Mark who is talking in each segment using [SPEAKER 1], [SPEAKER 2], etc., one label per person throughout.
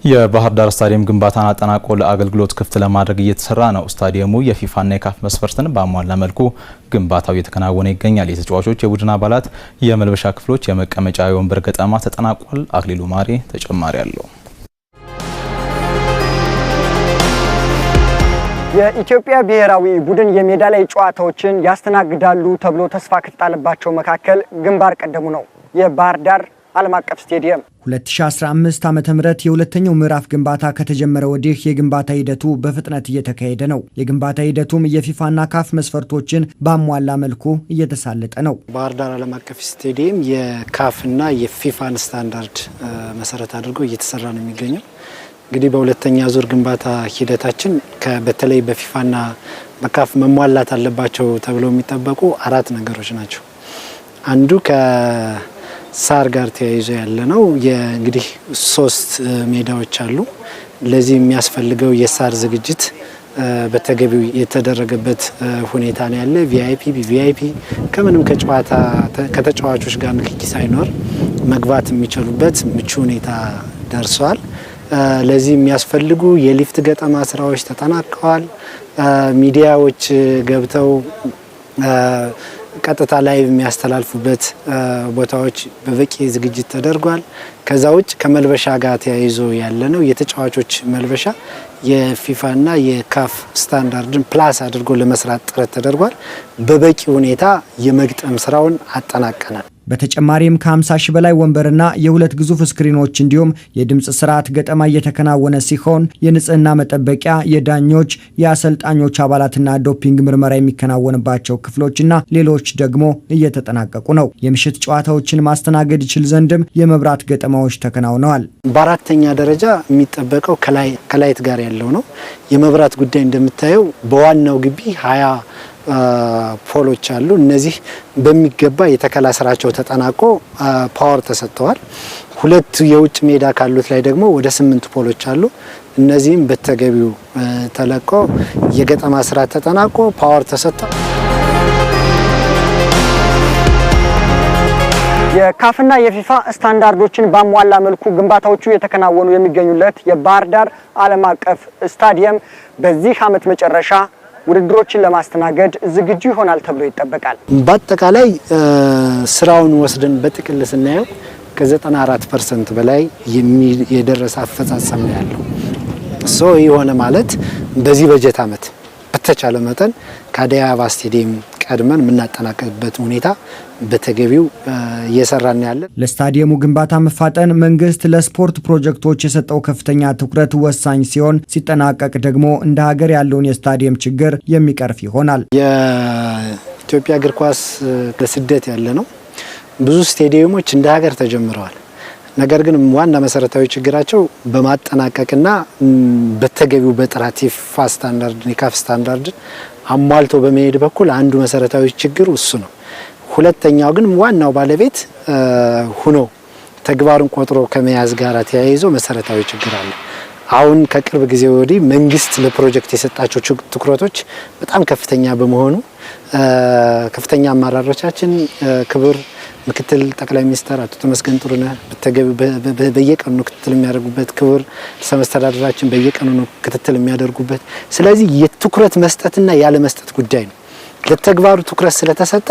[SPEAKER 1] የባህር ዳር ስታዲየም ግንባታን አጠናቆ ለአገልግሎት ክፍት ለማድረግ እየተሰራ ነው። ስታዲየሙ የፊፋና የካፍ መስፈርትን ባሟላ መልኩ ግንባታው እየተከናወነ ይገኛል። የተጫዋቾች የቡድን አባላት የመልበሻ ክፍሎች፣ የመቀመጫ የወንበር ገጠማ ተጠናቋል። አክሊሉ ማሬ ተጨማሪ አለው።
[SPEAKER 2] የኢትዮጵያ ብሔራዊ ቡድን የሜዳ ላይ ጨዋታዎችን ያስተናግዳሉ ተብሎ ተስፋ ከተጣለባቸው መካከል ግንባር ቀደሙ ነው የባህር ዳር ዓለም አቀፍ ስቴዲየም።
[SPEAKER 3] 2015 ዓ.ም የሁለተኛው ምዕራፍ ግንባታ ከተጀመረ ወዲህ የግንባታ ሂደቱ በፍጥነት እየተካሄደ ነው። የግንባታ ሂደቱም የፊፋና ካፍ መስፈርቶችን ባሟላ መልኩ እየተሳለጠ ነው።
[SPEAKER 4] ባህር ዳር ዓለም አቀፍ ስቴዲየም የካፍና የፊፋን ስታንዳርድ መሰረት አድርጎ እየተሰራ ነው የሚገኘው። እንግዲህ በሁለተኛ ዙር ግንባታ ሂደታችን በተለይ በፊፋና በካፍ መሟላት አለባቸው ተብለው የሚጠበቁ 4 ነገሮች ናቸው። አንዱ ሳር ጋር ተያይዞ ያለ ነው። እንግዲህ 3 ሜዳዎች አሉ። ለዚህ የሚያስፈልገው የሳር ዝግጅት በተገቢው የተደረገበት ሁኔታ ነው ያለ። ቪአይፒ ቪአይፒ ከምንም ከተጫዋቾች ጋር ንክኪ ሳይኖር መግባት የሚችሉበት ምቹ ሁኔታ ደርሷል። ለዚህ የሚያስፈልጉ የሊፍት ገጠማ ስራዎች ተጠናቀዋል። ሚዲያዎች ገብተው ቀጥታ ላይ የሚያስተላልፉበት ቦታዎች በበቂ ዝግጅት ተደርጓል። ከዛ ውጭ ከመልበሻ ጋር ተያይዞ ያለ ነው የተጫዋቾች መልበሻ የፊፋና የካፍ ስታንዳርድን ፕላስ አድርጎ ለመስራት ጥረት ተደርጓል። በበቂ ሁኔታ የመግጠም ስራውን አጠናቀናል።
[SPEAKER 3] በተጨማሪም ከ50 ሺህ በላይ ወንበርና የ2 ግዙፍ ስክሪኖች እንዲሁም የድምጽ ስርዓት ገጠማ እየተከናወነ ሲሆን የንጽህና መጠበቂያ፣ የዳኞች፣ የአሰልጣኞች አባላትና ዶፒንግ ምርመራ የሚከናወንባቸው ክፍሎችና ሌሎች ደግሞ እየተጠናቀቁ ነው። የምሽት ጨዋታዎችን ማስተናገድ ይችል ዘንድም የመብራት ገጠማዎች ተከናውነዋል።
[SPEAKER 4] በአራተኛ ደረጃ የሚጠበቀው ከላይት ጋር ያለው ነው። የመብራት ጉዳይ እንደምታየው በዋናው ግቢ 20 ፖሎች አሉ። እነዚህ በሚገባ የተከላ ስራቸው ተጠናቆ ፓወር ተሰጥተዋል። 2 የውጭ ሜዳ ካሉት ላይ ደግሞ ወደ 8 ፖሎች አሉ። እነዚህም በተገቢው ተለቆ የገጠማ ስራ ተጠናቆ ፓወር ተሰጥቷል።
[SPEAKER 2] የካፍና የፊፋ ስታንዳርዶችን ባሟላ መልኩ ግንባታዎቹ የተከናወኑ የሚገኙለት የባህር ዳር ዓለም አቀፍ ስታዲየም በዚህ ዓመት መጨረሻ ውድድሮችን ለማስተናገድ ዝግጁ ይሆናል ተብሎ ይጠበቃል።
[SPEAKER 4] በአጠቃላይ ስራውን ወስደን በጥቅል ስናየው ከ94% በላይ የደረሰ አፈጻጸም ነው ያለው። የሆነ ማለት በዚህ በጀት ዓመት በተቻለ መጠን ከአዲስ አበባ ስቴዲየም ቀድመን የምናጠናቀቅበት ሁኔታ በተገቢው እየሰራን ያለ።
[SPEAKER 3] ለስታዲየሙ ግንባታ መፋጠን መንግስት ለስፖርት ፕሮጀክቶች የሰጠው ከፍተኛ ትኩረት ወሳኝ ሲሆን ሲጠናቀቅ ደግሞ እንደ ሀገር ያለውን የስታዲየም ችግር የሚቀርፍ ይሆናል።
[SPEAKER 4] የኢትዮጵያ እግር ኳስ በስደት ያለ ነው። ብዙ ስቴዲየሞች እንደ ሀገር ተጀምረዋል። ነገር ግን ዋና መሰረታዊ ችግራቸው በማጠናቀቅና በተገቢው በጥራት የፊፋ ስታንዳርድ የካፍ ስታንዳርድ አሟልቶ በመሄድ በኩል አንዱ መሰረታዊ ችግር እሱ ነው። ሁለተኛው ግን ዋናው ባለቤት ሆኖ ተግባሩን ቆጥሮ ከመያዝ ጋር ተያይዞ መሰረታዊ ችግር አለ። አሁን ከቅርብ ጊዜ ወዲህ መንግስት ለፕሮጀክት የሰጣቸው ትኩረቶች በጣም ከፍተኛ በመሆኑ ከፍተኛ አመራሮቻችን ክቡር ምክትል ጠቅላይ ሚኒስትር አቶ ተመስገን ጥሩነህ በየቀኑ ክትትል የሚያደርጉበት፣ ክቡር ርዕሰ መስተዳድራችን በየቀኑ ክትትል የሚያደርጉበት፣ ስለዚህ የትኩረት መስጠትና ያለ መስጠት ጉዳይ ነው። ለተግባሩ ትኩረት ስለተሰጠ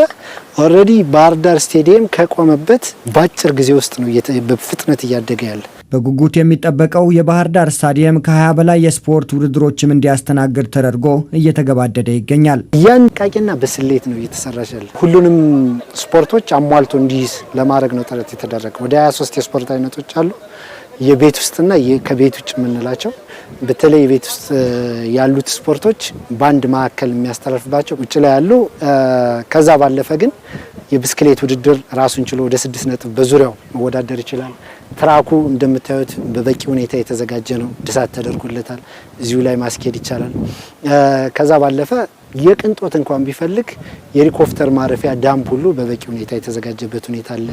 [SPEAKER 4] ኦሬዲ ባህር ዳር ስቴዲየም ከቆመበት በአጭር ጊዜ ውስጥ ነው በፍጥነት እያደገ ያለ።
[SPEAKER 3] በጉጉት የሚጠበቀው የባህር ዳር ስታዲየም ከ20 በላይ የስፖርት ውድድሮችም እንዲያስተናግድ ተደርጎ እየተገባደደ ይገኛል።
[SPEAKER 4] ያንቃቂና በስሌት ነው እየተሰራች ያለ። ሁሉንም ስፖርቶች አሟልቶ እንዲይዝ ለማድረግ ነው ጥረት የተደረገው። ወደ 23 የስፖርት አይነቶች አሉ። የቤት ውስጥና ከቤት ውጭ የምንላቸው በተለይ የቤት ውስጥ ያሉት ስፖርቶች በአንድ ማዕከል የሚያስተላልፍባቸው ውጭ ላይ ያሉ። ከዛ ባለፈ ግን የብስክሌት ውድድር ራሱን ችሎ ወደ 6 ነጥብ በዙሪያው መወዳደር ይችላል። ትራኩ እንደምታዩት በበቂ ሁኔታ የተዘጋጀ ነው። ድሳት ተደርጎለታል። እዚሁ ላይ ማስኬድ ይቻላል። ከዛ ባለፈ የቅንጦት እንኳን ቢፈልግ የሄሊኮፕተር ማረፊያ ዳምፕ ሁሉ በበቂ ሁኔታ የተዘጋጀበት ሁኔታ አለ።